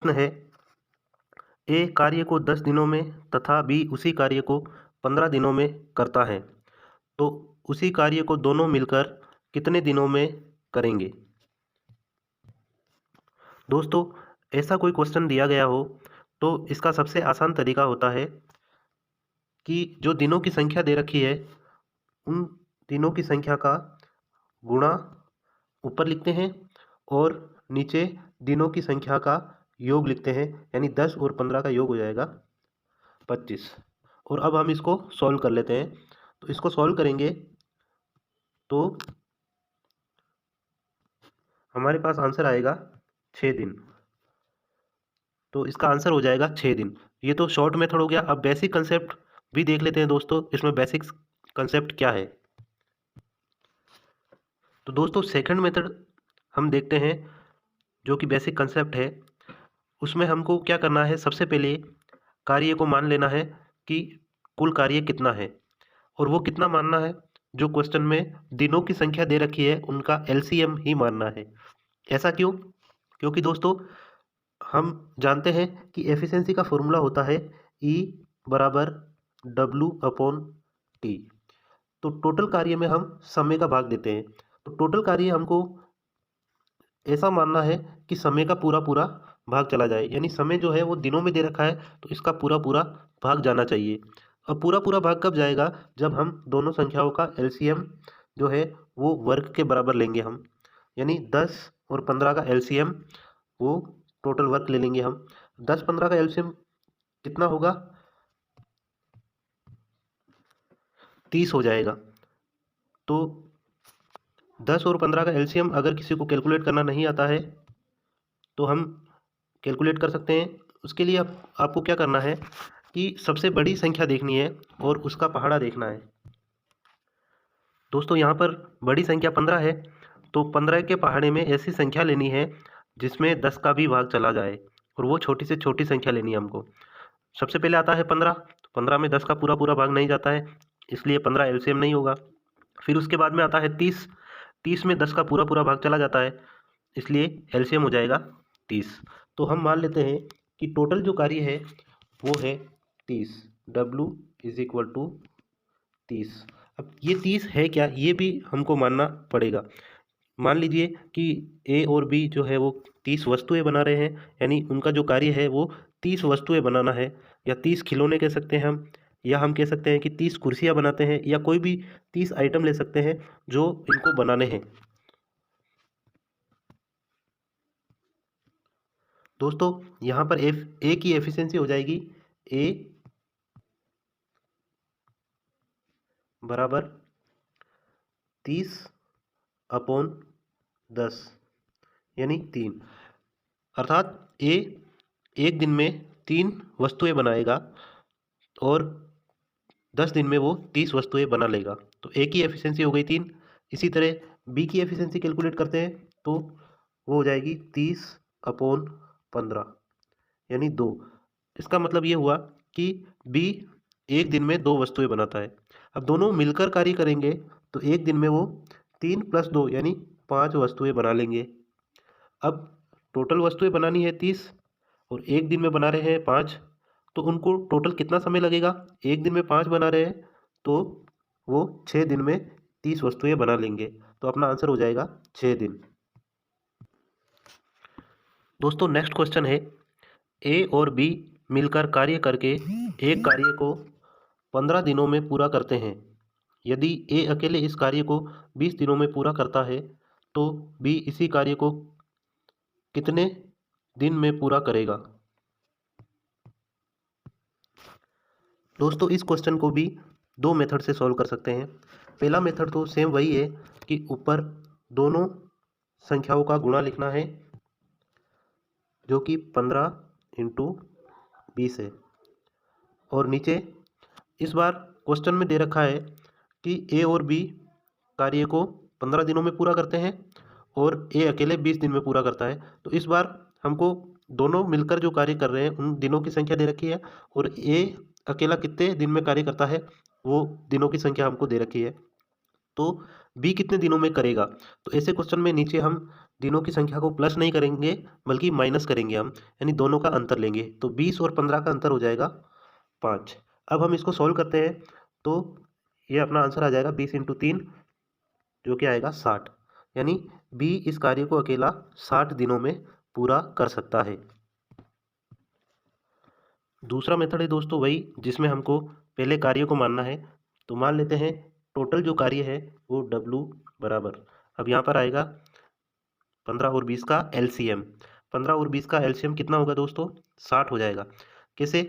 प्रश्न है, ए कार्य को 10 दिनों में तथा बी उसी कार्य को 15 दिनों में करता है, तो उसी कार्य को दोनों मिलकर कितने दिनों में करेंगे। दोस्तों, ऐसा कोई क्वेश्चन दिया गया हो तो इसका सबसे आसान तरीका होता है कि जो दिनों की संख्या दे रखी है उन दिनों की संख्या का गुणा ऊपर लिखते हैं और नीचे दिनों की संख्या का योग लिखते हैं, यानी 10 और 15 का योग हो जाएगा 25। और अब हम इसको सॉल्व कर लेते हैं। तो इसको सॉल्व करेंगे तो हमारे पास आंसर आएगा 6 दिन। तो इसका आंसर हो जाएगा 6 दिन। ये तो शॉर्ट मेथड हो गया। अब बेसिक कंसेप्ट भी देख लेते हैं दोस्तों, इसमें बेसिक कंसेप्ट क्या है। तो दोस्तों, सेकंड मेथड हम देखते हैं, जो कि बेसिक कंसेप्ट है। उसमें हमको क्या करना है, सबसे पहले कार्य को मान लेना है कि कुल कार्य कितना है, और वो कितना मानना है, जो क्वेश्चन में दिनों की संख्या दे रखी है उनका एलसीएम ही मानना है। ऐसा क्यों? क्योंकि दोस्तों, हम जानते हैं कि एफिशिएंसी का फॉर्मूला होता है E बराबर W/T। तो टोटल कार्य में हम समय का भाग देते हैं। तो टोटल कार्य हमको ऐसा मानना है कि समय का पूरा पूरा भाग चला जाए, यानी समय जो है वो दिनों में दे रखा है तो इसका पूरा पूरा भाग जाना चाहिए। अब पूरा पूरा भाग कब जाएगा? जब हम दोनों संख्याओं का एलसीएम जो है वो वर्ग के बराबर लेंगे हम, यानी 10 और 15 का एलसीएम वो टोटल वर्क ले लेंगे हम। 10-15 का एलसीएम कितना होगा? 30 हो जाएगा। तो 10 और 15 का एलसीएम अगर किसी को कैलकुलेट करना नहीं आता है तो हम कैलकुलेट कर सकते हैं। उसके लिए आपको क्या करना है कि सबसे बड़ी संख्या देखनी है और उसका पहाड़ा देखना है। दोस्तों, यहाँ पर बड़ी संख्या 15 है, तो 15 के पहाड़े में ऐसी संख्या लेनी है जिसमें 10 का भी भाग चला जाए, और वो छोटी से छोटी संख्या लेनी है हमको। सबसे पहले आता है 15, तो 15 में 10 का पूरा पूरा भाग नहीं जाता है, इसलिए 15 एलसीएम नहीं होगा। फिर उसके बाद में आता है 30, 30 में 10 का पूरा पूरा भाग चला जाता है, इसलिए एलसीएम हो जाएगा 30। तो हम मान लेते हैं कि टोटल जो कार्य है वो है 30, W इज इक्वल टू 30। अब ये 30 है क्या, ये भी हमको मानना पड़ेगा। मान लीजिए कि ए और बी जो है वो 30 वस्तुएं बना रहे हैं, यानी उनका जो कार्य है वो 30 वस्तुएं बनाना है, या 30 खिलौने कह सकते हैं हम, या हम कह सकते हैं कि 30 कुर्सियां बनाते हैं, या कोई भी 30 आइटम ले सकते हैं जो इनको बनाने हैं। दोस्तों, यहाँ पर ए की एफिशिएंसी हो जाएगी ए बराबर 30/10, यानी 3। अर्थात ए एक दिन में 3 वस्तुएं बनाएगा और 10 दिन में वो 30 वस्तुएं बना लेगा। तो ए की एफिशिएंसी हो गई 3। इसी तरह बी की एफिशिएंसी कैलकुलेट करते हैं तो वो हो जाएगी 30/15, यानी 2। इसका मतलब ये हुआ कि बी एक दिन में 2 वस्तुएं बनाता है। अब दोनों मिलकर कार्य करेंगे तो एक दिन में वो 3 + 2 यानी 5 वस्तुएं बना लेंगे। अब टोटल वस्तुएं बनानी है 30 और एक दिन में बना रहे हैं 5, तो उनको टोटल कितना समय लगेगा? एक दिन में 5 बना रहे हैं तो वो 6 दिन में 30 वस्तुएं बना लेंगे। तो अपना आंसर हो जाएगा 6 दिन। दोस्तों, नेक्स्ट क्वेश्चन है, ए और बी मिलकर कार्य करके एक कार्य को 15 दिनों में पूरा करते हैं। यदि ए अकेले इस कार्य को 20 दिनों में पूरा करता है तो बी इसी कार्य को कितने दिन में पूरा करेगा। दोस्तों, इस क्वेश्चन को भी 2 मेथड से सॉल्व कर सकते हैं। पहला मेथड तो सेम वही है कि ऊपर दोनों संख्याओं का गुणा लिखना है, जो कि 15 × 20 है, और नीचे इस बार क्वेश्चन में दे रखा है कि ए और बी कार्य को 15 दिनों में पूरा करते हैं और ए अकेले 20 दिन में पूरा करता है। तो इस बार हमको दोनों मिलकर जो कार्य कर रहे हैं उन दिनों की संख्या दे रखी है, और ए अकेला कितने दिन में कार्य करता है वो दिनों की संख्या हमको दे रखी है। तो बी कितने दिनों में करेगा। तो ऐसे क्वेश्चन में नीचे हम दिनों की संख्या को प्लस नहीं करेंगे बल्कि माइनस करेंगे हम, यानी दोनों का अंतर लेंगे। तो 20 और 15 का अंतर हो जाएगा 5। अब हम इसको सॉल्व करते हैं तो ये अपना आंसर आ जाएगा 20 × 3 जो कि आएगा 60, यानी बी इस कार्य को अकेला 60 दिनों में पूरा कर सकता है। दूसरा मेथड है दोस्तों वही जिसमें हमको पहले कार्य को मानना है। तो मान लेते हैं टोटल जो कार्य है वो W बराबर, अब यहाँ पर आएगा 15 और 20 का एलसीएम। 15 और 20 का एलसीएम कितना होगा दोस्तों, 60 हो जाएगा। कैसे,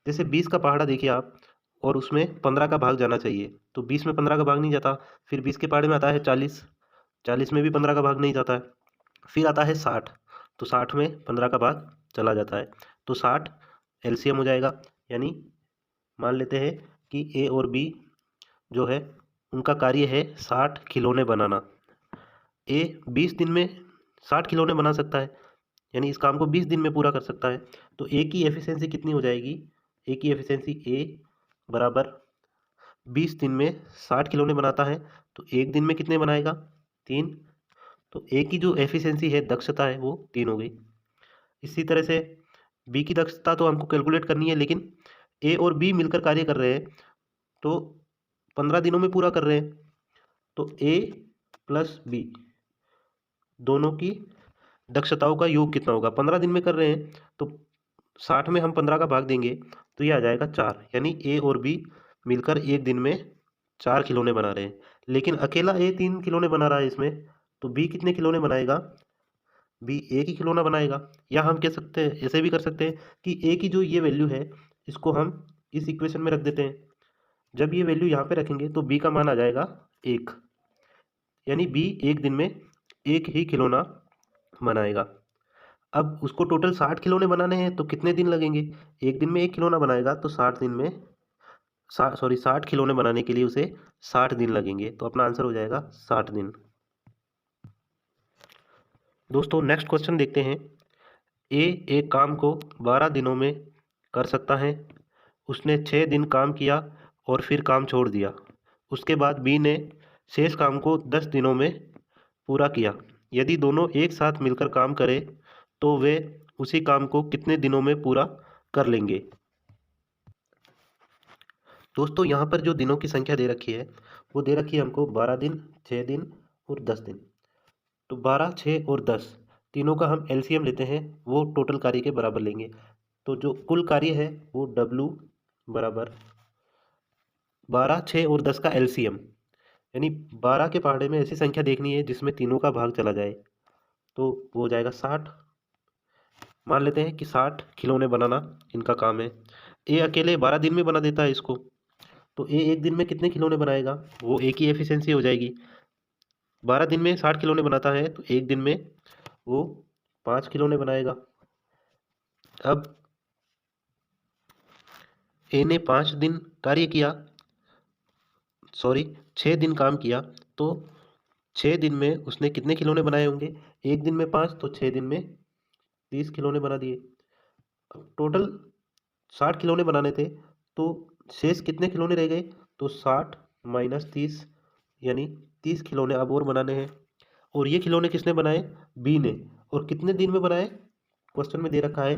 जैसे 20 का पहाड़ा देखिए आप और उसमें 15 का भाग जाना चाहिए, तो 20 में 15 का भाग नहीं जाता। फिर 20 के पहाड़े में आता है 40, 40 में भी 15 का भाग नहीं जाता है। फिर आता है 60, तो 60 में 15 का भाग चला जाता है, तो 60 एलसीएम हो जाएगा। यानी मान लेते हैं कि ए और बी जो है उनका कार्य है 60 खिलौने बनाना। ए 20 दिन में 60 खिलौने बना सकता है, यानी इस काम को 20 दिन में पूरा कर सकता है। तो ए की एफिशिएंसी कितनी हो जाएगी, ए की एफिशिएंसी ए बराबर 20 दिन में 60 खिलौने बनाता है, तो एक दिन में कितने बनाएगा, 3। तो ए की जो एफिशिएंसी है, दक्षता है, वो 3 हो गई। इसी तरह से बी की दक्षता तो हमको कैलकुलेट करनी है, लेकिन ए और बी मिलकर कार्य कर रहे हैं तो 15 दिनों में पूरा कर रहे हैं। तो ए प्लस बी दोनों की दक्षताओं का योग कितना होगा, 15 दिन में कर रहे हैं तो 60 में हम 15 का भाग देंगे तो ये आ जाएगा 4, यानी ए और बी मिलकर एक दिन में 4 खिलौने बना रहे हैं। लेकिन अकेला ए 3 खिलौने बना रहा है इसमें, तो बी कितने खिलौने बनाएगा, बी ए की खिलौना बनाएगा। या हम कह सकते हैं, ऐसे भी कर सकते हैं कि ए की जो ये वैल्यू है इसको हम इस इक्वेशन में रख देते हैं। जब ये वैल्यू यहाँ पे रखेंगे तो बी का मान आ जाएगा 1, यानी बी एक दिन में एक ही खिलौना बनाएगा। अब उसको टोटल 60 खिलौने बनाने हैं तो कितने दिन लगेंगे, एक दिन में एक खिलौना बनाएगा तो 60 दिन में 60 खिलौने बनाने के लिए उसे 60 दिन लगेंगे। तो अपना आंसर हो जाएगा 60 दिन। दोस्तों नेक्स्ट क्वेश्चन देखते हैं। ए एक काम को 12 दिनों में कर सकता है। उसने 6 दिन काम किया और फिर काम छोड़ दिया। उसके बाद बी ने शेष काम को 10 दिनों में पूरा किया। यदि दोनों एक साथ मिलकर काम करें तो वे उसी काम को कितने दिनों में पूरा कर लेंगे। दोस्तों यहाँ पर जो दिनों की संख्या दे रखी है वो दे रखी है हमको 12 दिन, 6 दिन और 10 दिन। तो 12, 6 और 10 तीनों का हम एलसीएम लेते हैं, वो टोटल कार्य के बराबर लेंगे। तो जो कुल कार्य है वो W बराबर 12, 6 और 10 का एलसीएम, यानी 12 के पहाड़े में ऐसी संख्या देखनी है जिसमें तीनों का भाग चला जाए, तो वो हो जाएगा 60। मान लेते हैं कि 60 खिलौने बनाना इनका काम है। ए अकेले 12 दिन में बना देता है इसको, तो ए एक दिन में कितने खिलौने बनाएगा, वो ए की एफिशिएंसी हो जाएगी। 12 दिन में 60 खिलौने बनाता है तो एक दिन में वो 5 खिलौने बनाएगा। अब ए ने 5 दिन कार्य किया, 6 दिन काम किया, तो 6 दिन में उसने कितने खिलौने बनाए होंगे, एक दिन में 5 तो 6 दिन में 30 खिलौने बना दिए। अब टोटल 60 खिलौने बनाने थे तो शेष कितने खिलौने रह गए, तो 60 माइनस 30, यानी 30 खिलौने अब और बनाने हैं। और ये खिलौने किसने बनाए, बी ने। और कितने दिन में बनाए, क्वेश्चन में दे रखा है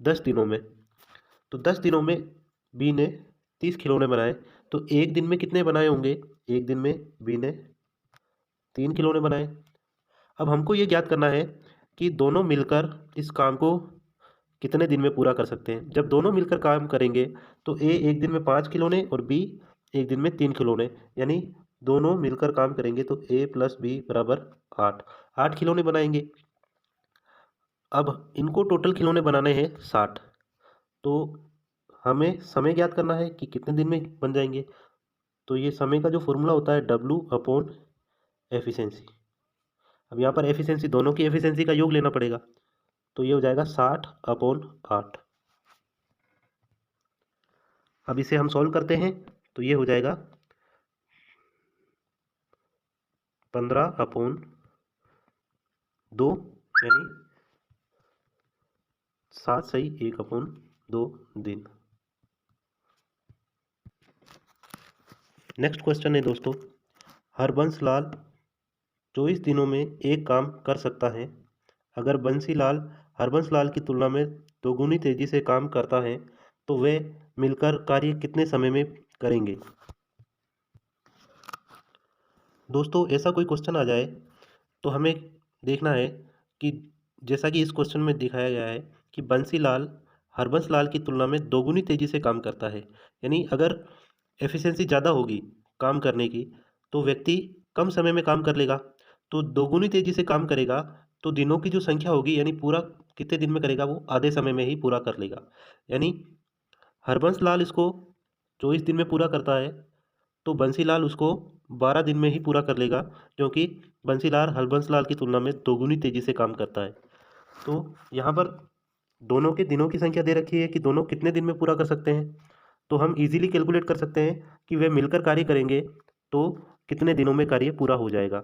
10 दिनों में। तो 10 दिनों में बी ने 30 खिलौने बनाए, तो एक दिन में कितने बनाए होंगे, एक दिन में बी ने 3 खिलौने बनाए। अब हमको ये ज्ञात करना है कि दोनों मिलकर इस काम को कितने दिन में पूरा कर सकते हैं। जब दोनों मिलकर काम करेंगे तो ए एक दिन में 5 खिलौने और बी एक दिन में 3 खिलौने, यानी दोनों मिलकर काम करेंगे तो ए प्लस बी बराबर 8 खिलौने बनाएंगे। अब इनको टोटल खिलौने बनाने हैं 60, तो हमें समय ज्ञात करना है कि कितने दिन में बन जाएंगे। तो ये समय का जो फॉर्मूला होता है W अपॉन एफिशिएंसी। अब यहाँ पर एफिशिएंसी दोनों की एफिशिएंसी का योग लेना पड़ेगा, तो ये हो जाएगा 60 अपॉन 8। अब इसे हम सॉल्व करते हैं तो ये हो जाएगा 15 अपॉन 2, यानी 7 सही 1 अपॉन 2 दिन। नेक्स्ट क्वेश्चन है दोस्तों, हरबंस लाल 24 दिनों में एक काम कर सकता है। अगर बंसीलाल हरबंस लाल की तुलना में दोगुनी तेजी से काम करता है तो वे मिलकर कार्य कितने समय में करेंगे। दोस्तों ऐसा कोई क्वेश्चन आ जाए तो हमें देखना है कि जैसा कि इस क्वेश्चन में दिखाया गया है कि बंसीलाल हरबंस लाल की तुलना में दोगुनी तेजी से काम करता है, यानी अगर एफिशिएंसी ज़्यादा होगी काम करने की तो व्यक्ति कम समय में काम कर लेगा। तो दोगुनी तेजी से काम करेगा तो दिनों की जो संख्या होगी, यानी पूरा कितने दिन में करेगा, वो आधे समय में ही पूरा कर लेगा। यानी हरबंस लाल इसको 24 दिन में पूरा करता है तो बंसीलाल उसको 12 दिन में ही पूरा कर लेगा, क्योंकि बंसीलाल हरबंस लाल की तुलना में दोगुनी तेजी से काम करता है। तो यहाँ पर दोनों के दिनों की संख्या दे रखी है कि दोनों कितने दिन में पूरा कर सकते हैं। तो हम इजीली कैलकुलेट कर सकते हैं कि वे मिलकर कार्य करेंगे तो कितने दिनों में कार्य पूरा हो जाएगा।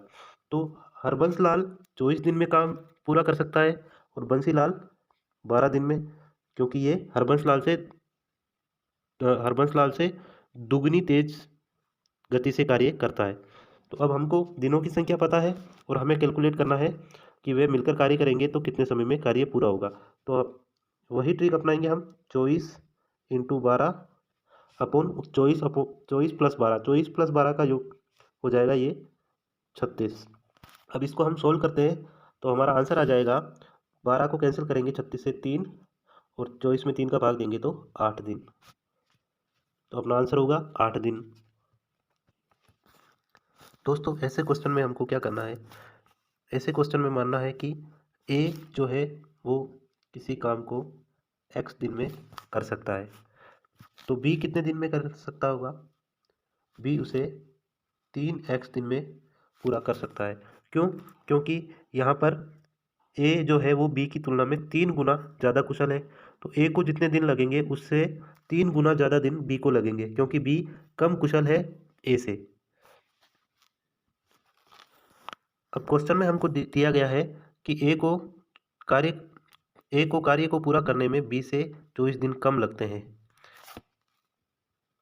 तो हरबंस लाल 24 दिन में काम पूरा कर सकता है और बंसीलाल 12 दिन में, क्योंकि ये हरबंस लाल से दुगनी तेज गति से कार्य करता है। तो अब हमको दिनों की संख्या पता है और हमें कैलकुलेट करना है कि वे मिलकर कार्य करेंगे तो कितने समय में कार्य पूरा होगा। तो अब वही ट्रिक अपनाएंगे हम, 24 × 12 अपॉन 24 + 12, 24 + 12 का योग हो जाएगा ये 36। अब इसको हम सोल्व करते हैं तो हमारा आंसर आ जाएगा, 12 को कैंसिल करेंगे 36 से 3 और 24 में 3 का भाग देंगे तो 8 दिन। तो अपना आंसर होगा 8 दिन। दोस्तों ऐसे क्वेश्चन में हमको क्या करना है, ऐसे क्वेश्चन में मानना है कि ए जो है वो किसी काम को x दिन में कर सकता है, तो बी कितने दिन में कर सकता होगा, बी उसे 3x दिन में पूरा कर सकता है। क्यों? क्योंकि यहाँ पर ए जो है वो बी की तुलना में 3 गुना ज़्यादा कुशल है, तो ए को जितने दिन लगेंगे उससे 3 गुना ज़्यादा दिन बी को लगेंगे, क्योंकि बी कम कुशल है ए से। अब क्वेश्चन में हमको दिया गया है कि ए को कार्य को पूरा करने में बी से 24 दिन कम लगते हैं,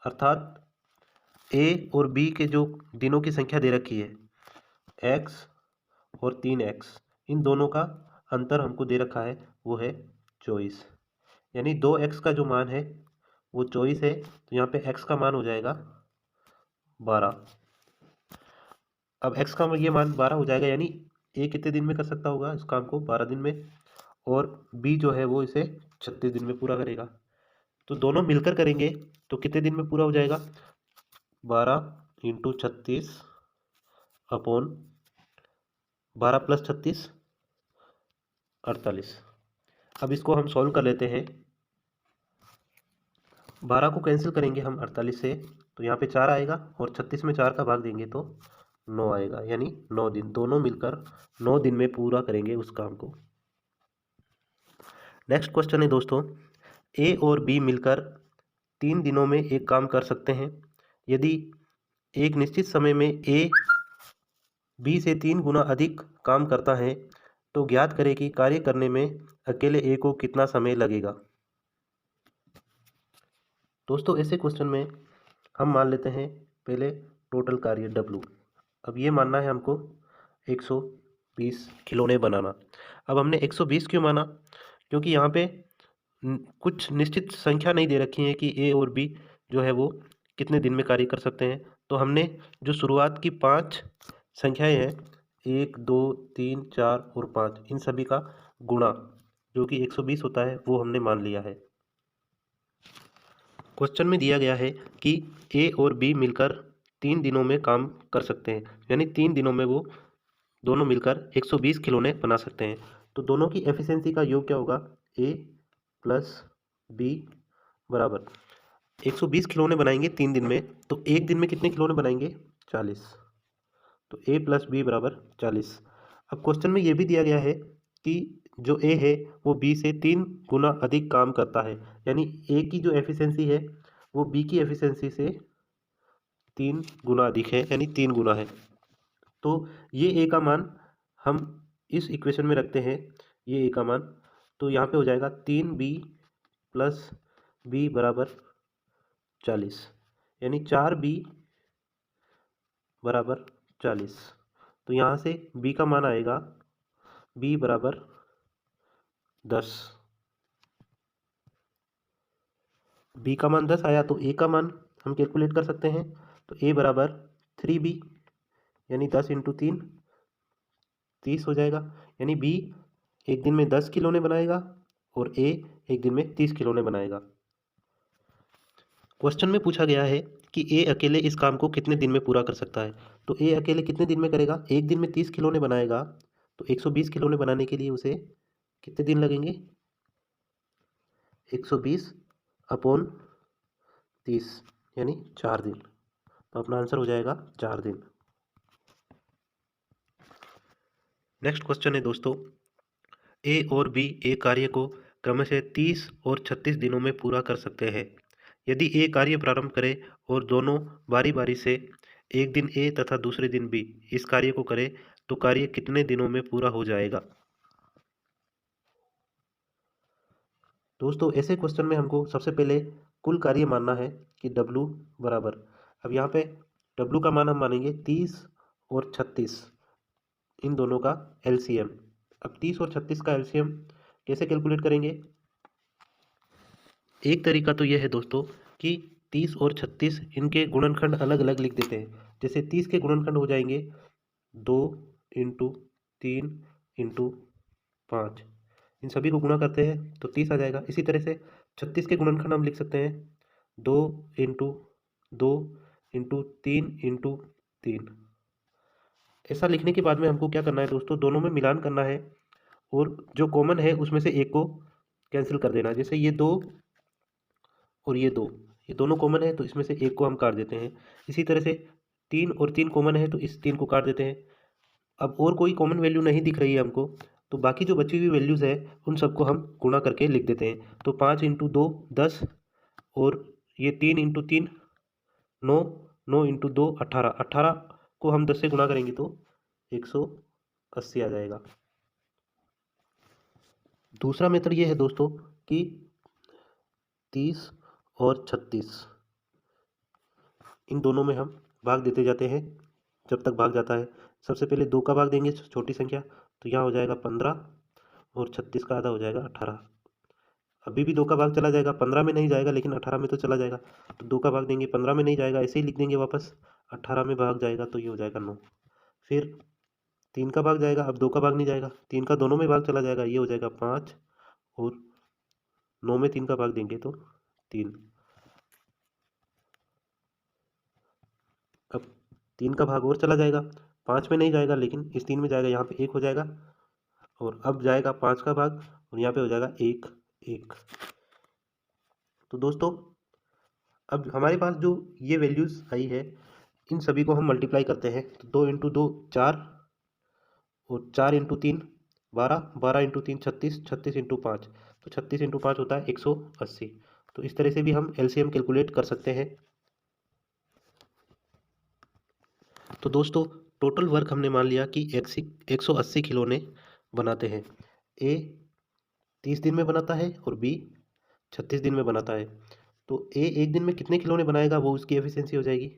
अर्थात ए और बी के जो दिनों की संख्या दे रखी है x और 3x, इन दोनों का अंतर हमको दे रखा है वो है 24, यानी 2x का जो मान है वो 24 है, तो यहाँ पे x का मान हो जाएगा 12। अब x का ये मान 12 हो जाएगा, यानी ए कितने दिन में कर सकता होगा इस काम को, 12 दिन में, और बी जो है वो इसे 36 दिन में पूरा करेगा। तो दोनों मिलकर करेंगे तो कितने दिन में पूरा हो जाएगा, 12 × 36 अपॉन 12 + 36 48। अब इसको हम सॉल्व कर लेते हैं। 12 को कैंसिल करेंगे हम 48 से तो यहाँ पे 4 आएगा और 36 में 4 का भाग देंगे तो 9 आएगा, यानी 9 दिन। दोनों मिलकर 9 दिन में पूरा करेंगे उस काम को। नेक्स्ट क्वेश्चन है दोस्तों, ए और बी मिलकर 3 दिनों में एक काम कर सकते हैं। यदि एक निश्चित समय में ए बी से 3 गुना अधिक काम करता है तो ज्ञात करें कि कार्य करने में अकेले ए को कितना समय लगेगा। दोस्तों ऐसे क्वेश्चन में हम मान लेते हैं पहले टोटल कार्य W। अब ये मानना है हमको 120 खिलौने बनाना। अब हमने 120 क्यों माना, क्योंकि यहाँ पे कुछ निश्चित संख्या नहीं दे रखी है कि ए और बी जो है वो कितने दिन में कार्य कर सकते हैं। तो हमने जो शुरुआत की 5 संख्याएं हैं 1 2 3 4 और 5, इन सभी का गुणा जो कि 120 होता है वो हमने मान लिया है। क्वेश्चन में दिया गया है कि ए और बी मिलकर 3 दिनों में काम कर सकते हैं, यानी 3 दिनों में वो दोनों मिलकर 120 खिलौने बना सकते हैं। तो दोनों की एफिशिएंसी का योग क्या होगा, ए प्लस बी बराबर 120 खिलौने बनाएंगे 3 दिन में, तो एक दिन में कितने खिलौने बनाएंगे, 40। तो ए प्लस बी बराबर 40। अब क्वेश्चन में ये भी दिया गया है कि जो ए है वो बी से 3 गुना अधिक काम करता है, यानी ए की जो एफिशिएंसी है वो बी की एफिशिएंसी से 3 गुना अधिक है, यानी 3 गुना है। तो ये ए का मान हम इस इक्वेशन में रखते हैं, ये ए का मान, तो यहाँ पे हो जाएगा 3b + b बराबर 40, यानी 4b बराबर 40। तो यहाँ से b का मान आएगा b बराबर 10। b का मान 10 आया तो a का मान हम कैलकुलेट कर सकते हैं। तो a बराबर 3b, यानी 10 इंटू 3 30 हो जाएगा। यानी b एक दिन में 10 खिलौने बनाएगा और a एक दिन में 30 खिलौने बनाएगा। क्वेश्चन में पूछा गया है कि a अकेले इस काम को कितने दिन में पूरा कर सकता है। तो a अकेले कितने दिन में करेगा? एक दिन में 30 खिलौने बनाएगा, तो 120 खिलौने बनाने के लिए उसे कितने दिन लगेंगे? 120 अपॉन 30 यानी 4 दिन। तो अपना आंसर हो जाएगा 4 दिन। नेक्स्ट क्वेश्चन है दोस्तों, ए और बी एक कार्य को क्रमशः 30 और 36 दिनों में पूरा कर सकते हैं। यदि ए कार्य प्रारंभ करे और दोनों बारी बारी से एक दिन ए तथा दूसरे दिन बी इस कार्य को करे तो कार्य कितने दिनों में पूरा हो जाएगा? दोस्तों ऐसे क्वेश्चन में हमको सबसे पहले कुल कार्य मानना है कि W बराबर, अब यहाँ पे W का मान हम मानेंगे 30 और 36, इन दोनों का LCM। अब 30 और 36 का LCM कैसे कैलकुलेट करेंगे? एक तरीका तो यह है दोस्तों कि 30 और 36 इनके गुणनखंड अलग अलग लिख देते हैं। जैसे 30 के गुणनखंड हो जाएंगे 2 इंटू 3 इंटू 5, इन सभी को गुणा करते हैं तो 30 आ जाएगा। इसी तरह से 36 के गुणनखंड हम लिख सकते हैं 2 इंटू 2 इंटू 3 इंटू 3। ऐसा लिखने के बाद में हमको क्या करना है दोस्तों, दोनों में मिलान करना है और जो कॉमन है उसमें से एक को कैंसिल कर देना। जैसे ये 2 और ये 2, ये दोनों कॉमन है तो इसमें से एक को हम काट देते हैं। इसी तरह से 3 और 3 कॉमन है तो इस 3 को काट देते हैं। अब और कोई कॉमन वैल्यू नहीं दिख रही है हमको, तो बाकी जो बची हुई वैल्यूज़ है उन सबको हम गुणा करके लिख देते हैं। तो 5 इंटू 2 10, और ये 3 इंटू 3 9, 9 इंटू 2 18, 18 को हम 10 से गुणा करेंगे तो 180 आ जाएगा। दूसरा मेथड ये है दोस्तों कि 30 और 36 इन दोनों में हम भाग देते जाते हैं जब तक भाग जाता है। सबसे पहले 2 का भाग देंगे छोटी संख्या, तो यहाँ हो जाएगा 15 और 36 का आधा हो जाएगा 18। अभी भी 2 का भाग चला जाएगा, 15 में नहीं जाएगा लेकिन 18 में तो चला जाएगा। तो 2 का भाग देंगे, 15 में नहीं जाएगा, ऐसे ही लिख देंगे वापस, 18 में भाग जाएगा तो ये हो जाएगा 9। फिर 3 का भाग जाएगा, अब 2 का भाग नहीं जाएगा, 3 का दोनों में भाग चला जाएगा, ये हो जाएगा 5, और 9 में 3 का भाग देंगे तो 3। अब 3 का भाग और चला जाएगा, 5 में नहीं जाएगा लेकिन इस 3 में जाएगा, यहाँ पे 1 हो जाएगा, और अब जाएगा 5 का भाग और यहाँ पे हो जाएगा 1 1। तो दोस्तों अब हमारे पास जो ये वैल्यूज़ आई है इन सभी को हम मल्टीप्लाई करते हैं। तो 2 इंटू 2 4, और 4 इंटू 3 12, 12 इंटू 3 36, 36 इंटू 5 तो 36 इंटू 5 होता है 180। तो इस तरह से भी हम LCM कैलकुलेट कर सकते हैं। तो दोस्तों टोटल वर्क हमने मान लिया कि 180 खिलौने बनाते हैं। A 30 दिन में बनाता है और B 36 दिन में बनाता है। तो A एक दिन में कितने खिलौने बनाएगा वो उसकी एफिशिएंसी हो जाएगी।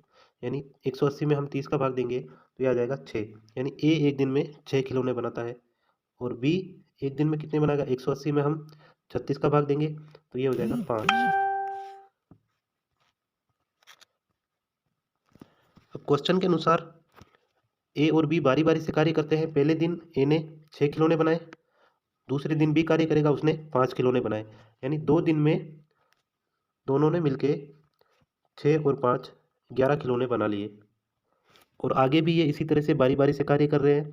यानी 180 में हम 30 का भाग देंगे तो ये आ जाएगा 6। यानी A एक दिन में 6 खिलौने बनाता है, और B एक दिन में कितने बनाएगा? 180 में हम 36 का भाग देंगे तो ये हो जाएगा 5। अब क्वेश्चन के अनुसार A और B बारी बारी से कार्य करते हैं। पहले दिन A ने 6 खिलौने बनाए, दूसरे दिन B कार्य करेगा, उसने 5 खिलौने बनाए। यानी 2 दिन में दोनों ने मिलके 6 और 5 11 खिलौने बना लिए, और आगे भी ये इसी तरह से बारी बारी से कार्य कर रहे हैं,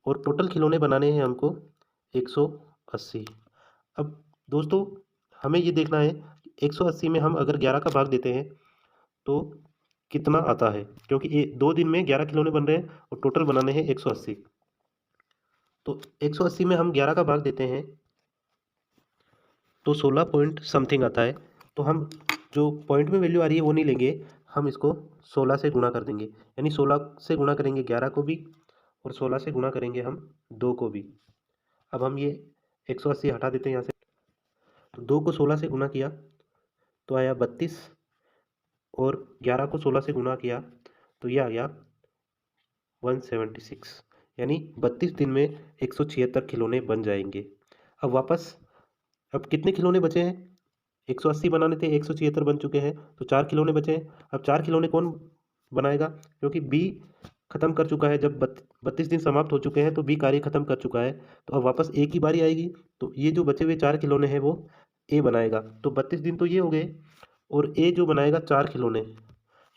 और टोटल खिलौने बनाने हैं हमको 180। अब दोस्तों हमें ये देखना है 180 में हम अगर 11 का भाग देते हैं तो कितना आता है, क्योंकि ये 2 दिन में 11 खिलौने बन रहे हैं और टोटल बनाने हैं 180। तो 180 में हम 11 का भाग देते हैं तो 16 पॉइंट समथिंग आता है। तो हम जो पॉइंट में वैल्यू आ रही है वो नहीं लेंगे, हम इसको 16 से गुणा कर देंगे। यानी 16 से गुणा करेंगे 11 को भी, और 16 से गुणा करेंगे हम 2 को भी। अब हम ये 180 हटा देते हैं यहाँ से, तो 2 को 16 से गुणा किया तो आया 32, और 11 को 16 से गुणा किया तो ये आ गया 176, यानी 32 दिन में 176 खिलौने बन जाएंगे। अब कितने खिलौने बचे हैं? 180 बनाने थे, 176 बन चुके हैं, तो 4 खिलौने बचे हैं। अब 4 खिलौने कौन बनाएगा? क्योंकि बी खत्म कर चुका है, जब 32 दिन समाप्त हो चुके हैं तो बी कार्य खत्म कर चुका है, तो अब वापस ए की बारी आएगी। तो ये जो बचे हुए 4 खिलौने हैं वो ए बनाएगा। तो 32 दिन तो ये हो गए, और ए जो बनाएगा 4 खिलौने।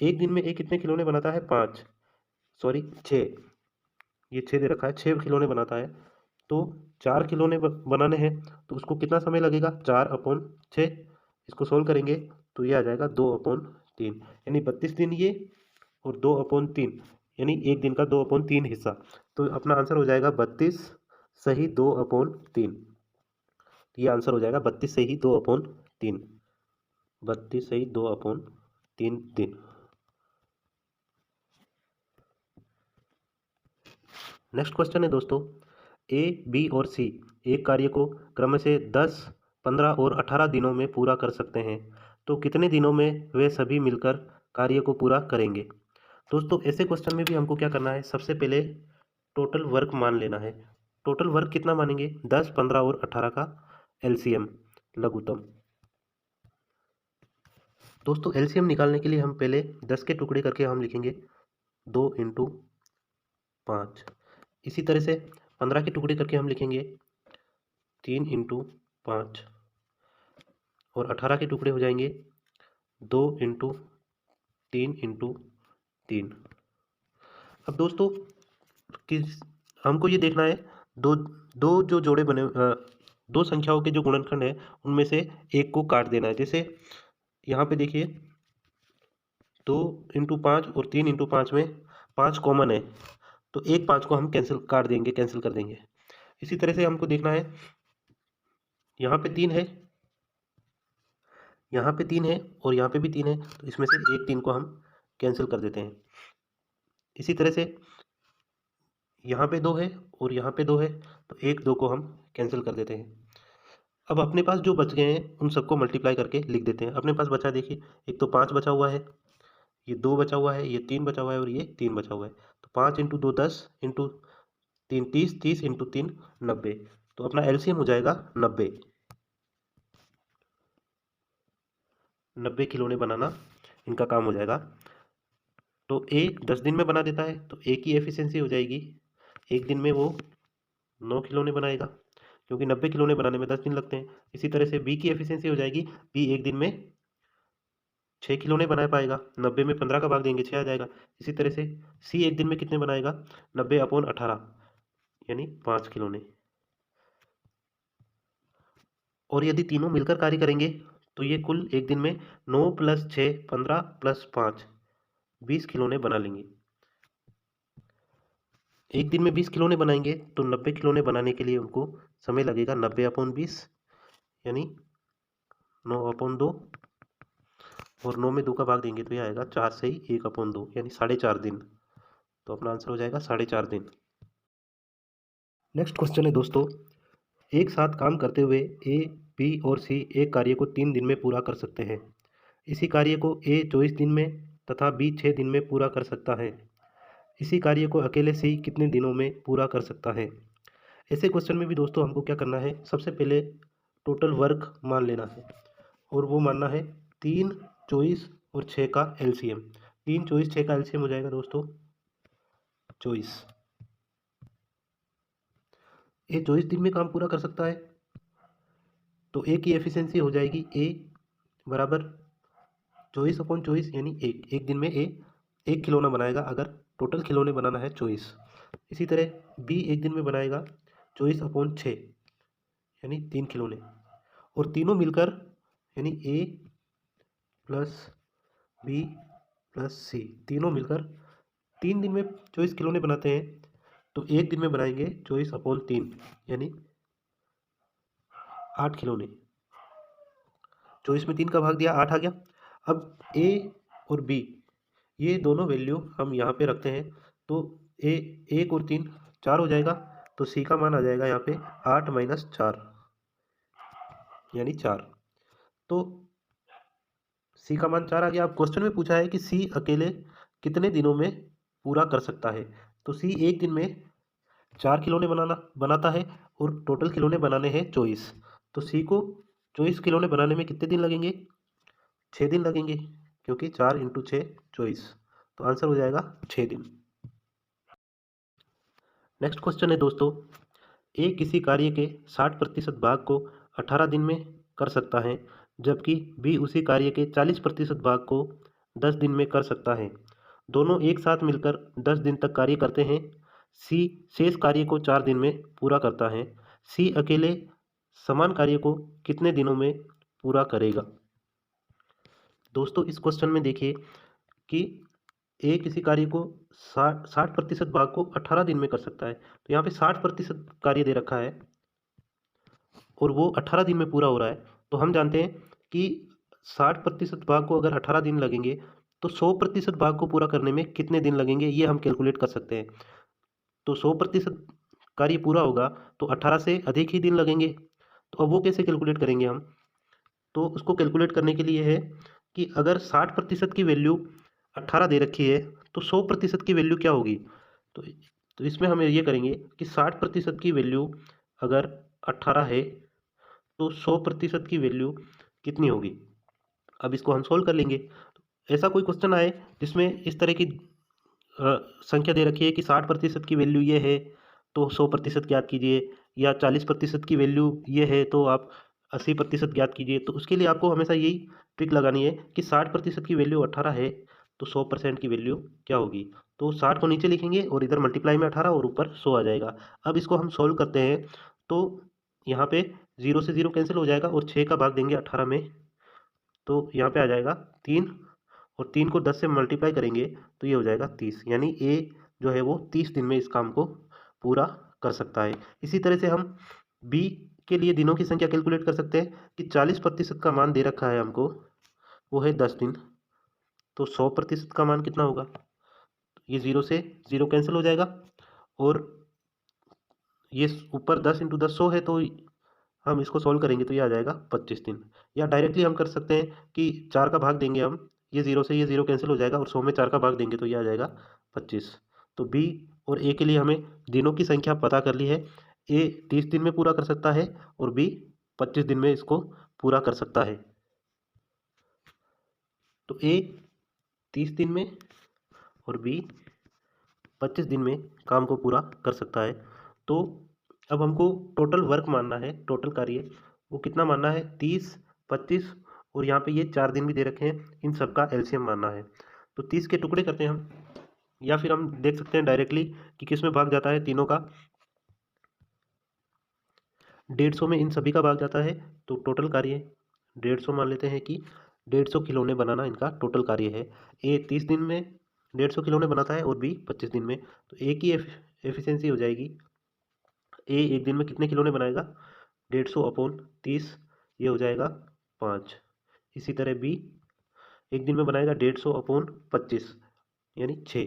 एक दिन में ए कितने खिलौने बनाता है? 5, सॉरी 6, ये 6 दे रखा है, 6 खिलौने बनाता है। तो 4 खिलौने बनाने हैं, तो उसको कितना समय लगेगा? 4/6। इसको सोल्व करेंगे तो ये आ जाएगा 2/3, यानी 32 दिन ये और 2/3, यानी एक दिन का 2/3 हिस्सा। तो अपना आंसर हो जाएगा 32 सही 2/3। ये आंसर हो जाएगा 32 सही 2/3, 32 सही 2/3 दिन। नेक्स्ट क्वेश्चन है दोस्तों, ए, बी और सी एक कार्य को क्रम से 10, 15 और 18 दिनों में पूरा कर सकते हैं, तो कितने दिनों में वे सभी मिलकर कार्य को पूरा करेंगे? दोस्तों ऐसे क्वेश्चन में भी हमको क्या करना है? सबसे पहले टोटल वर्क मान लेना है। टोटल वर्क कितना मानेंगे? 10, 15 और 18 का एलसीएम, लघुत्तम। दोस्तों एलसीएम निकालने के लिए हम पहले 10 के टुकड़े करके हम लिखेंगे 2 × 5। इसी तरह से 15 के टुकड़े करके हम लिखेंगे 3 × 5, और 18 के टुकड़े हो जाएंगे 2 × 3 × 3। अब दोस्तों किस हमको ये देखना है, दो दो जो जोड़े बने दो संख्याओं के जो गुणनखंड है उनमें से एक को काट देना है। जैसे यहाँ पे देखिए 2 × 5 और 3 × 5 में 5 कॉमन है, तो एक 5 को हम कैंसिल कर देंगे। इसी तरह से हमको देखना है, यहाँ पे 3 है, यहाँ पे 3 है और यहाँ पे भी 3 है, तो इसमें से एक 3 को हम कैंसिल कर देते हैं। इसी तरह से यहाँ पे 2 है और यहाँ पे 2 है, तो एक 2 को हम कैंसिल कर देते हैं। अब अपने पास जो बच गए हैं उन सबको मल्टीप्लाई करके लिख देते हैं। अपने पास बचा देखिए, एक तो 5 बचा हुआ है, ये 2 बचा हुआ है, ये 3 बचा हुआ है और ये 3 बचा हुआ है। तो 5 × 2 10, × 3 30, 30 × 3 90। तो अपना एलसीएम हो जाएगा 90। 90 खिलौने बनाना इनका काम हो जाएगा। तो ए 10 दिन में बना देता है, तो ए की एफिशिएंसी हो जाएगी, एक दिन में वो 9 खिलौने बनाएगा, क्योंकि 90 खिलौने बनाने में 10 दिन लगते हैं। इसी तरह से बी की एफिशिएंसी हो जाएगी, बी एक दिन में 6 खिलौने बना पाएगा, 90 में 15 का भाग देंगे 6 आ जाएगा। इसी तरह से सी एक दिन में कितने बनाएगा? 90/18, यानी 5 खिलौने। और यदि तीनों मिलकर कार्य करेंगे तो ये कुल एक दिन में 9 + 6 15 + 5 20 खिलौने बना लेंगे। एक दिन में 20 खिलौने बनाएंगे तो 90 खिलौने बनाने के लिए उनको समय लगेगा 90/20, यानी 9/2, और 9 में 2 का भाग देंगे तो यह आएगा 4 से ही 1/2, यानी 4.5 दिन। तो अपना आंसर हो जाएगा 4.5 दिन। नेक्स्ट क्वेश्चन है दोस्तों, एक साथ काम करते हुए ए, बी और सी एक कार्य को 3 दिन में पूरा कर सकते हैं। इसी कार्य को ए 24 दिन में तथा बी 6 दिन में पूरा कर सकता है। इसी कार्य को अकेले सी कितने दिनों में पूरा कर सकता है? ऐसे क्वेश्चन में भी दोस्तों हमको क्या करना है? सबसे पहले टोटल वर्क मान लेना है, और वो मानना है 3, 24 और 6 का एलसीएम। 3, 24, 6 का एलसीएम हो जाएगा दोस्तों 24। ये 24 दिन में काम पूरा कर सकता है, तो ए की एफिशिएंसी हो जाएगी ए बराबर 24/24, यानी एक दिन में ए एक खिलौना बनाएगा अगर टोटल खिलौने बनाना है 24। इसी तरह बी एक दिन में बनाएगा 24/6, यानी 3 खिलौने, और तीनों मिलकर यानी ए प्लस बी प्लस सी तीनों मिलकर 3 दिन में 24 खिलौने बनाते हैं, तो एक दिन में बनाएंगे 24/3, यानी 8 खिलौने। 24 में 3 का भाग दिया 8 आ गया। अब ए और बी ये दोनों वैल्यू हम यहाँ पे रखते हैं, तो ए 1 और 3 4 हो जाएगा, तो सी का मान आ जाएगा यहाँ पे 8 - 4, यानी 4। तो सी का मान 4 आ गया। अब क्वेश्चन में पूछा है कि सी अकेले कितने दिनों में पूरा कर सकता है। तो सी एक दिन में 4 खिलौने बनाता है और टोटल खिलौने बनाने हैं 24। तो सी को 24 खिलौने बनाने में कितने दिन लगेंगे? 6 दिन लगेंगे, क्योंकि 4 इंटू 6 24। तो आंसर हो जाएगा 6 दिन। नेक्स्ट क्वेश्चन है दोस्तों, ए किसी कार्य के 60% भाग को 18 दिन में कर सकता है, जबकि बी उसी कार्य के 40% भाग को 10 दिन में कर सकता है। दोनों एक साथ मिलकर 10 दिन तक कार्य करते हैं। सी शेष कार्य को 4 दिन में पूरा करता है। सी अकेले समान कार्य को कितने दिनों में पूरा करेगा? दोस्तों इस क्वेश्चन में देखिए कि ए किसी कार्य को 60% भाग को 18 दिन में कर सकता है। तो यहाँ पे 60% कार्य दे रखा है और वो 18 दिन में पूरा हो रहा है। तो हम जानते हैं कि 60% भाग को अगर 18 दिन लगेंगे तो 100% भाग को पूरा करने में कितने दिन लगेंगे, ये हम कैलकुलेट कर सकते हैं। तो 100% कार्य पूरा होगा तो 18 से अधिक ही दिन लगेंगे। तो अब वो कैसे कैलकुलेट करेंगे हम? तो उसको कैलकुलेट करने के लिए है कि अगर 60% की वैल्यू 18 दे रखी है तो 100% की वैल्यू क्या होगी? तो इसमें हम ये करेंगे कि 60% की वैल्यू अगर 18 है तो 100% की वैल्यू कितनी होगी? अब इसको हम सोल्व कर लेंगे। ऐसा कोई क्वेश्चन आए जिसमें इस तरह की संख्या दे रखी है कि 60% की वैल्यू ये है तो 100% ज्ञात कीजिए, या 40% की वैल्यू ये है तो आप 80% ज्ञात कीजिए। तो उसके लिए आपको हमेशा यही ट्रिक लगानी है कि 60% की वैल्यू 18 है तो 100% की वैल्यू क्या होगी? तो 60 को नीचे लिखेंगे और इधर मल्टीप्लाई में 18 और ऊपर 100 आ जाएगा। अब इसको हम सोल्व करते हैं तो यहाँ पे 0 से 0 कैंसिल हो जाएगा और 6 का भाग देंगे 18 में, तो यहाँ पे आ जाएगा 3, और 3 को 10 से मल्टीप्लाई करेंगे तो ये हो जाएगा 30। यानी ए जो है वो 30 दिन में इस काम को पूरा कर सकता है। इसी तरह से हम बी के लिए दिनों की संख्या कैलकुलेट कर सकते हैं कि 40% का मान दे रखा है हमको, वो है 10 दिन। तो 100% का मान कितना होगा? ये 0 से 0 कैंसिल हो जाएगा और ये ऊपर 10 इंटू 10 100 है, तो हम इसको सॉल्व करेंगे तो ये आ जाएगा 25 दिन। या डायरेक्टली हम कर सकते हैं कि 4 का भाग देंगे हम, ये 0 से ये 0 कैंसिल हो जाएगा और 100 में 4 का भाग देंगे तो ये आ जाएगा 25। तो बी और ए के लिए हमें दिनों की संख्या पता कर ली है। ए 30 दिन में पूरा कर सकता है और बी 25 दिन में इसको पूरा कर सकता है। तो ए 30 दिन में और बी 25 दिन में काम को पूरा कर सकता है। तो अब हमको टोटल वर्क मानना है, टोटल कार्य वो कितना मानना है? 30, 25 और यहाँ पे ये 4 दिन भी दे रखे हैं, इन सब का एलसीएम मानना है। तो 30 के टुकड़े करते हैं हम, या फिर हम देख सकते हैं डायरेक्टली कि किस में भाग जाता है तीनों का। 150 में इन सभी का भाग जाता है, तो टोटल कार्य 150 मान लेते हैं कि 150 खिलौने बनाना इनका टोटल कार्य है। ए 30 दिन में 150 खिलौने बनाता है और बी 25 दिन में। तो ए की एफिशिएंसी हो जाएगी, ए एक दिन में कितने खिलौने बनाएगा? 150 अपॉन 30, ये हो जाएगा 5। इसी तरह बी एक दिन में बनाएगा 150 अपॉन 25 यानी 6।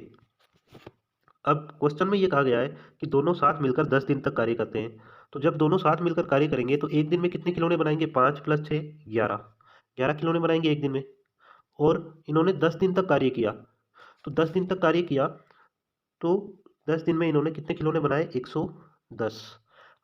अब क्वेश्चन में ये कहा गया है कि दोनों साथ मिलकर 10 दिन तक कार्य करते हैं। तो जब दोनों साथ मिलकर कार्य करेंगे तो एक दिन में कितने खिलौने बनाएंगे? 5 + 6 11, 11 खिलौने बनाएंगे एक दिन में। और इन्होंने 10 दिन तक कार्य किया, तो 10 दिन तक कार्य किया तो 10 दिन में इन्होंने कितने खिलौने बनाए? 110।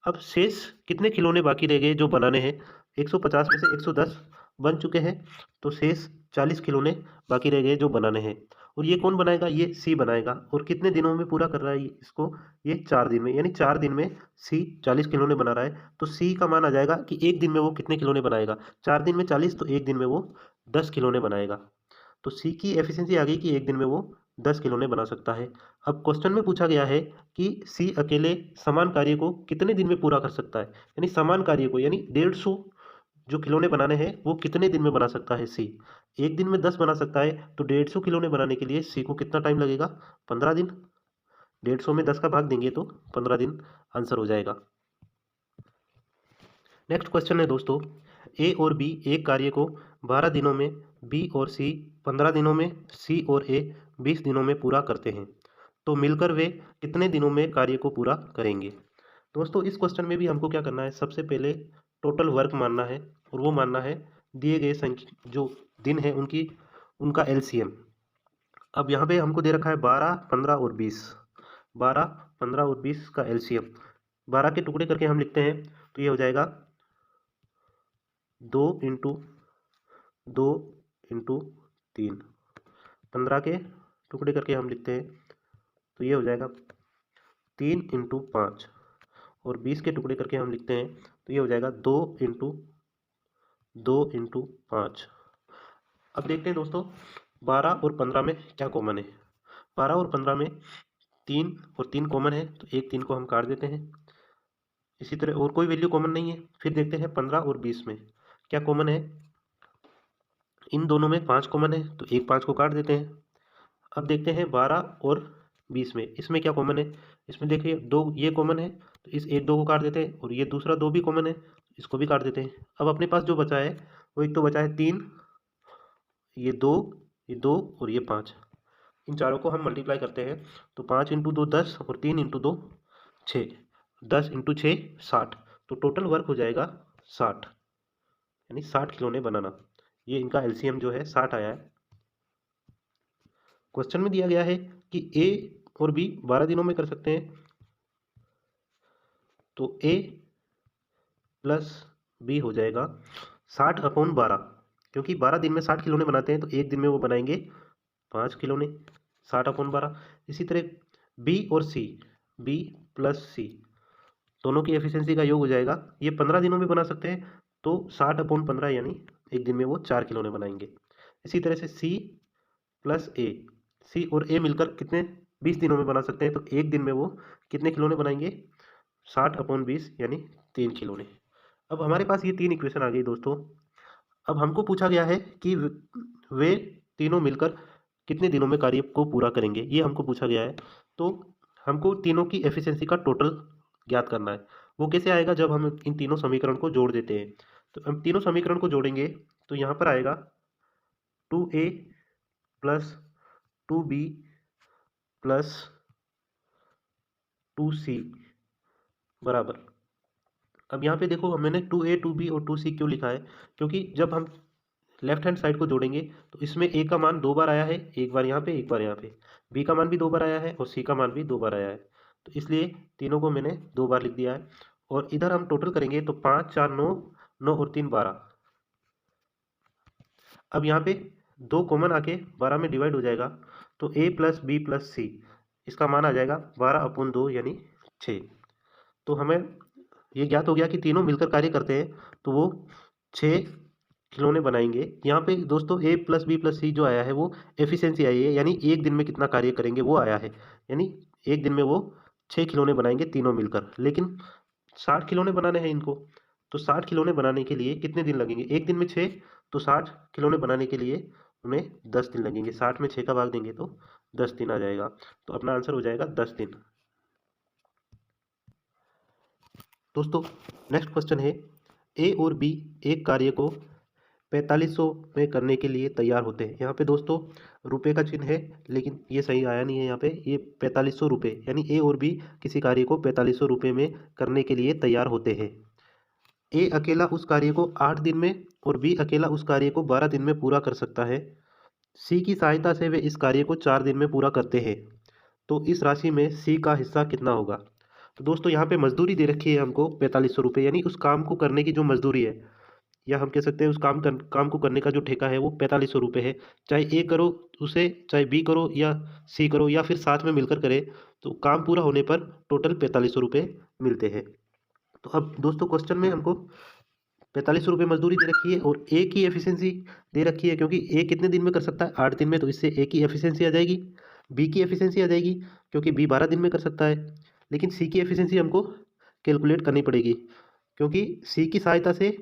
अब शेष कितने खिलौने बाकी रह गए जो बनाने हैं? 150 में से 110 बन चुके हैं, तो शेष 40 खिलौने बाकी रह गए जो बनाने हैं। और ये कौन बनाएगा? ये सी बनाएगा। और कितने दिनों में पूरा कर रहा है इसको? ये 4 दिन में, यानी 4 दिन में सी 40 खिलौने बना रहा है। तो सी का मान आ जाएगा कि एक दिन में वो कितने खिलौने बनाएगा? 4 दिन में 40, तो एक दिन में वो 10 खिलौने बनाएगा। तो सी की एफिशिएंसी आ गई कि एक दिन में वो 10 खिलौने बना सकता है। अब क्वेश्चन में पूछा गया है कि सी अकेले समान कार्य को कितने दिन में पूरा कर सकता है, यानी समान कार्य को, यानी 150 जो खिलौने बनाने हैं वो कितने दिन में बना सकता है सी? एक दिन में 10 बना सकता है, तो 150 खिलौने बनाने के लिए सी को कितना टाइम लगेगा? 15 दिन। 150 में 10 का भाग देंगे तो 15 दिन आंसर हो जाएगा। नेक्स्ट क्वेश्चन है दोस्तों, ए और बी एक कार्य को 12 दिनों में, बी और सी 15 दिनों में, सी और ए 20 दिनों में पूरा करते हैं। तो मिलकर वे कितने दिनों में कार्य को पूरा करेंगे? दोस्तों इस क्वेश्चन में भी हमको क्या करना है? सबसे पहले टोटल वर्क मानना है, और वो मानना है दिए गए संख्या जो दिन है उनका एलसीएम। अब यहाँ पे हमको दे रखा है 12, 15 और 20। 12, 15 और 20 का एलसीएम 12 के टुकड़े करके हम लिखते हैं तो ये हो जाएगा 2 इंटू 2 इंटू 3। 15 के टुकड़े करके हम लिखते हैं तो ये हो जाएगा 3 इंटू 5 और 20 के टुकड़े करके हम लिखते हैं तो ये हो जाएगा 2 इंटू 5। अब देखते हैं दोस्तों 12 और 15 में क्या कॉमन है। 12 और 15 में 3 और 3 कॉमन है तो एक 3 को हम काट देते हैं। इसी तरह और कोई वैल्यू कॉमन नहीं है। फिर देखते हैं 15 और 20 में क्या कॉमन है। इन दोनों में 5 कॉमन है तो एक 5 को काट देते हैं। अब देखते हैं 12 और 20 में, इसमें क्या कॉमन है। इसमें देखिए 2 ये कॉमन है तो इस एक 2 को काट देते हैं और ये दूसरा 2 भी कॉमन है इसको भी काट देते हैं। अब अपने पास जो बचा है वो एक तो बचा है 3, ये 2 और ये 5। इन चारों को हम मल्टीप्लाई करते हैं तो 5 इंटू 2 10 और 3 इंटू 2 6, 10 इंटू 6 60। तो टोटल वर्क हो जाएगा 60, यानी 60 खिलौने बनाना। ये इनका एलसीएम जो है 60 आया है। क्वेश्चन में दिया गया है कि ए और बी 12 दिनों में कर सकते हैं तो ए प्लस बी हो जाएगा 60/12, क्योंकि 12 दिन में 60 खिलौने बनाते हैं तो एक दिन में वो बनाएंगे 5 खिलौने 60/12। इसी तरह बी और सी, बी प्लस सी दोनों की एफिशिएंसी का योग हो जाएगा। ये 15 दिनों में बना सकते हैं तो 60/15 यानी एक दिन में वो 4 खिलौने बनाएंगे। इसी तरह से सी प्लस ए, सी और ए मिलकर कितने 20 दिनों में बना सकते हैं तो एक दिन में वो कितने खिलौने बनाएंगे 60/20 यानी 3 खिलौने। अब हमारे पास ये 3 इक्वेशन आ गई दोस्तों। अब हमको पूछा गया है कि वे तीनों मिलकर कितने दिनों में कार्य को पूरा करेंगे, ये हमको पूछा गया है। तो हमको तीनों की एफिशिएंसी का टोटल ज्ञात करना है। वो कैसे आएगा, जब हम इन तीनों समीकरण को जोड़ देते हैं। तो हम तीनों समीकरण को जोड़ेंगे तो यहाँ पर आएगा 2a plus 2b plus 2c बराबर। अब यहाँ पे देखो मैंने 2a 2b और 2c क्यों लिखा है, क्योंकि जब हम लेफ्ट हैंड साइड को जोड़ेंगे तो इसमें a का मान 2 बार आया है, एक बार यहाँ पे एक बार यहाँ पे। b का मान भी 2 बार आया है और c का मान भी 2 बार आया है, तो इसलिए तीनों को मैंने 2 बार लिख दिया है। और इधर हम टोटल करेंगे तो 5 4 9, 9 और 3 12। अब यहाँ पे 2 कॉमन आके 12 में डिवाइड हो जाएगा तो a प्लस बी प्लस सी इसका मान आ जाएगा 12/2 यानी 6। तो हमें ये ज्ञात हो गया कि तीनों मिलकर कार्य करते हैं तो वो 6 खिलौने बनाएंगे। यहाँ पे दोस्तों a प्लस बी प्लस सी जो आया है वो एफिशिएंसी आई है, यानी एक दिन में कितना कार्य करेंगे वो आया है। यानी एक दिन में वो 6 खिलौने बनाएंगे तीनों मिलकर, लेकिन 60 खिलौने बनाने हैं इनको। तो 60 खिलौने बनाने के लिए कितने दिन लगेंगे, एक दिन में 6, तो 60 खिलौने बनाने के लिए उन्हें 10 दिन लगेंगे। 60 में 6 का भाग देंगे तो 10 दिन आ जाएगा, तो अपना आंसर हो जाएगा 10 दिन। दोस्तों नेक्स्ट क्वेश्चन है, ए और बी एक कार्य को 4500 में करने के लिए तैयार होते हैं। यहाँ पे दोस्तों रुपए का चिन्ह है लेकिन ये सही आया नहीं है। यहाँ पे ये 4500 रुपये, यानी ए और बी किसी कार्य को 4500 रुपये में करने के लिए तैयार होते हैं। ए अकेला उस कार्य को 8 दिन में और बी अकेला उस कार्य को 12 दिन में पूरा कर सकता है। सी की सहायता से वे इस कार्य को 4 दिन में पूरा करते हैं। तो इस राशि में सी का हिस्सा कितना होगा। तो दोस्तों यहाँ पे मजदूरी दे रखी है हमको 4500 रुपये, यानी उस काम को करने की जो मजदूरी है, या हम कह सकते हैं उस काम को करने का जो ठेका है वो 4500 रुपये है। चाहे ए करो उसे, चाहे बी करो या सी करो या फिर साथ में मिलकर करे, तो काम पूरा होने पर टोटल 4500 रुपये मिलते हैं। तो अब दोस्तों क्वेश्चन में हमको 4500 रुपये मजदूरी दे रखी है और ए की एफिशिएंसी दे रखी है, क्योंकि ए कितने दिन में कर सकता है 8 दिन में, तो इससे ए की एफिशिएंसी आ जाएगी। बी की एफिशिएंसी आ जाएगी क्योंकि बी 12 दिन में कर सकता है। लेकिन सी की एफिशिएंसी हमको कैलकुलेट करनी पड़ेगी, क्योंकि सी की सहायता से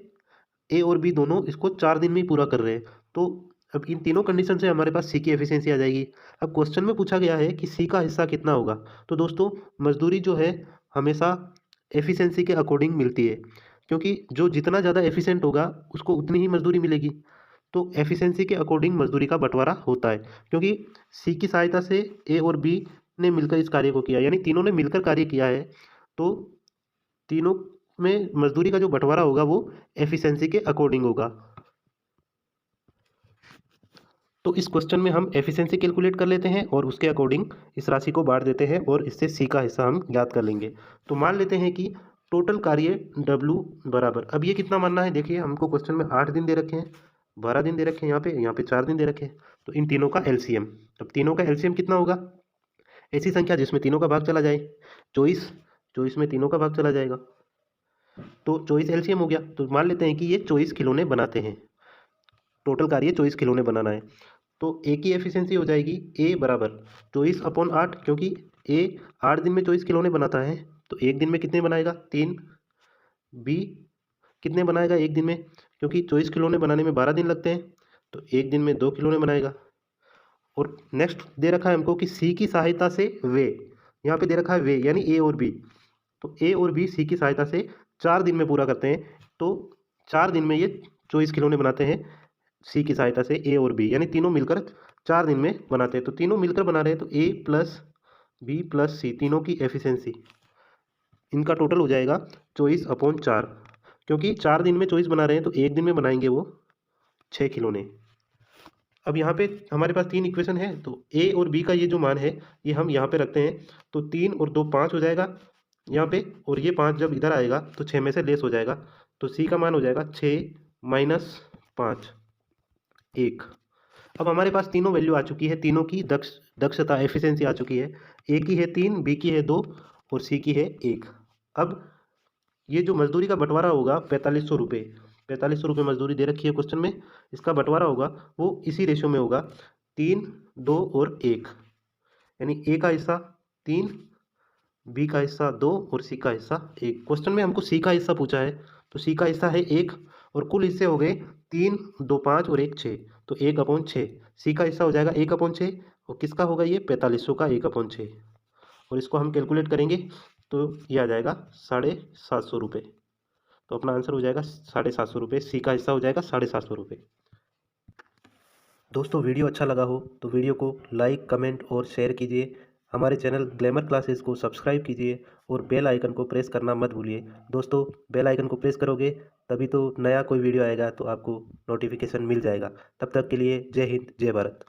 ए और बी दोनों इसको 4 दिन में ही पूरा कर रहे हैं। तो अब इन तीनों कंडीशन से हमारे पास सी की एफिशिएंसी आ जाएगी। अब क्वेश्चन में पूछा गया है कि सी का हिस्सा कितना होगा। तो दोस्तों मजदूरी जो है हमेशा एफिशिएंसी के अकॉर्डिंग मिलती है, क्योंकि जो जितना ज़्यादा एफिशिएंट होगा उसको उतनी ही मजदूरी मिलेगी। तो एफिशिएंसी के अकॉर्डिंग मजदूरी का बंटवारा होता है, क्योंकि सी की सहायता से ए और बी ने मिलकर इस कार्य को किया, यानी तीनों ने मिलकर कार्य किया है। तो तीनों में मजदूरी का जो बंटवारा होगा वो एफिशिएंसी के अकॉर्डिंग होगा। तो इस क्वेश्चन में हम एफिशिएंसी कैलकुलेट कर लेते हैं और उसके अकॉर्डिंग इस राशि को बांट देते हैं और इससे सी का हिस्सा हम ज्ञात कर लेंगे। तो मान लेते हैं कि टोटल कार्य W बराबर, अब ये कितना मानना है, देखिए हमको क्वेश्चन में 8 दिन दे रखे हैं, 12 दिन दे रखे हैं, यहाँ पे 4 दिन दे रखे हैं। तो इन तीनों का एलसीएम, अब तीनों का एलसीएम कितना होगा, ऐसी संख्या जिसमें तीनों का भाग चला जाए, 24 में तीनों का भाग चला जाएगा, तो 24 एलसीएम हो गया। तो मान लेते हैं कि ये 24 खिलौने बनाते हैं, टोटल कार्य 24 खिलौने बनाना है। तो ए की एफिशिएंसी हो जाएगी ए बराबर 24/8, क्योंकि ए 8 दिन में 24 खिलौने बनाता है, तो एक दिन में कितने बनाएगा, 3। बी कितने बनाएगा एक दिन में, क्योंकि 24 खिलौने बनाने में 12 दिन लगते हैं, तो एक दिन में 2 खिलौने बनाएगा। और नेक्स्ट दे रखा है हमको कि सी की सहायता से वे, यहाँ पे दे रखा है वे यानी ए और बी, तो ए और बी सी की सहायता से 4 दिन में पूरा करते हैं, तो 4 दिन में ये 24 खिलौने बनाते हैं सी की सहायता से, ए और बी यानी तीनों मिलकर 4 दिन में बनाते हैं। तो तीनों मिलकर बना रहे हैं, तो ए प्लस बी प्लस सी तीनों की एफिशिएंसी, इनका टोटल हो जाएगा 24/4, क्योंकि 4 दिन में 24 बना रहे हैं, तो एक दिन में बनाएंगे वो 6 खिलौने। अब यहाँ पे हमारे पास 3 इक्वेशन है, तो ए और बी का ये जो मान है ये हम यहाँ पे रखते हैं, तो 3 और 2 5 हो जाएगा यहाँ पे, और ये 5 जब इधर आएगा तो 6 में से लेस हो जाएगा, तो सी का मान हो जाएगा 6 - 5 1। अब हमारे पास तीनों वैल्यू आ चुकी है, तीनों की दक्षता एफिशिएंसी आ चुकी है, ए की है 3, बी की है 2 और सी की है 1। अब ये जो मजदूरी का बंटवारा होगा 4500 रुपये, 4500 रुपये मजदूरी दे रखी है क्वेश्चन में, इसका बंटवारा होगा वो इसी रेशो में होगा 3, 2 और 1, यानी ए का हिस्सा 3, बी का हिस्सा 2 और सी का हिस्सा 1। क्वेश्चन में हमको सी का हिस्सा पूछा है, तो सी का हिस्सा है 1 और कुल हिस्से हो गए 3, 2 5 और 1 6, तो 1/6 सी का हिस्सा हो जाएगा 1/6, और किसका होगा ये 4500 का 1/6, और इसको हम कैलकुलेट करेंगे तो ये आ जाएगा 750 रुपये। तो अपना आंसर हो जाएगा 750 रुपये, सी का हिस्सा हो जाएगा 750 रुपये। दोस्तों वीडियो अच्छा लगा हो तो वीडियो को लाइक, कमेंट और शेयर कीजिए। हमारे चैनल ग्लैमर क्लासेस को सब्सक्राइब कीजिए और बेल आइकन को प्रेस करना मत भूलिए। दोस्तों बेल आइकन को प्रेस करोगे तभी तो नया कोई वीडियो आएगा तो आपको नोटिफिकेशन मिल जाएगा। तब तक के लिए जय हिंद, जय भारत।